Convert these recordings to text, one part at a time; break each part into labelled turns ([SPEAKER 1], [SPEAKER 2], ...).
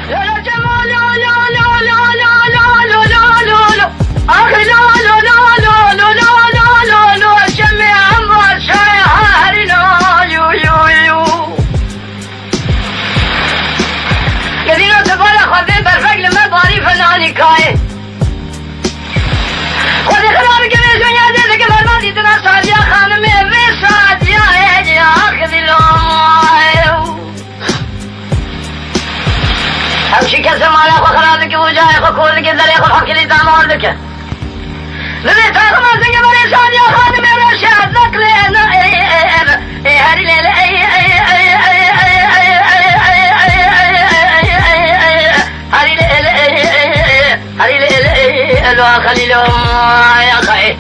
[SPEAKER 1] لا جمال لا لا لا لا لا لا لا لا لا أخي لا لا لا لا لا لا لا لا جميع أمر شهرنا يو يو يو قدينا تقول خذين برفق لما باري فناني كاين خذي خلال قبل دنيا ديك برمادي تنصر يا خانمي في سعد يا أخذي لهم همشي كسمالك وخرادك وجايك وكولك الدريق والحق اللي تعمالك لذي تاخم الزنق بريسان يا خادم الاشياء ذكرين هاري ليلة هاري ليلة هاري ليلة خليل يا خي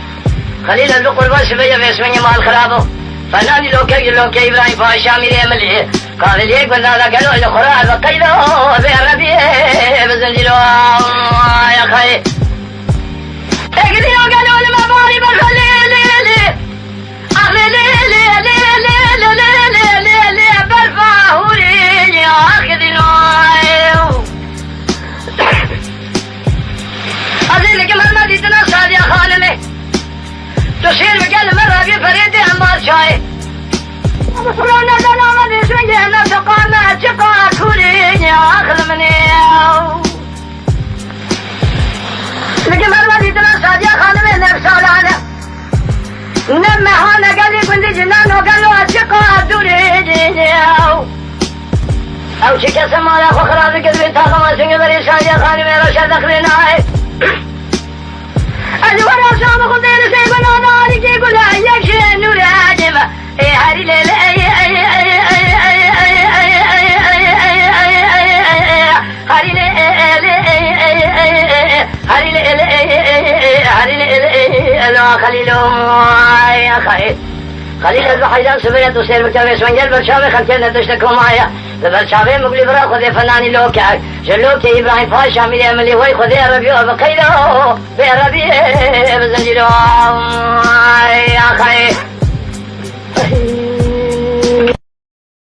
[SPEAKER 1] خليل القرب السبية في اسمي مال خرابه فناني لو كي إبراهيم باشا ميري ملي قال لي قلنا قالوا الخراب قيلوا بأربيه بزنجلوا يا خي اقلي قالوا لما باري بالخليل أخلي لي بالفاهوري يا أخذي نايو أزيل كمان ما دي تنصاد يا خانمي تشير بقل مرة بفريدي عمار شاي بصرونا دنا ما دي سنجينا تقانا شقا كوري يا أخذ منيو لكن مرة دي تنصاد يا خانمي نفسالانا نمي هانا قال لي كنت جنان وقالوا أشقا دوري أو شكا سمالا فخرا ذكر بنتاقما سنگ بريسان يا خانمي رشا دخلنا أجوانا سام خدير سيقنا ناري كي قلا يكشي نور عاجمة هاري ليلة هاري ليلة خليلهم يا خير خليل البحيدان سبيلت وسير بكتابي سوانجل برشاوي خلتين تشتكوا معايا برشاوي مقلي برا خذي فناني لوكاك جلوكي إبراهيم باشا ملي أملي وي خذي ربيو بقيلو بربي بزنجلو يا خير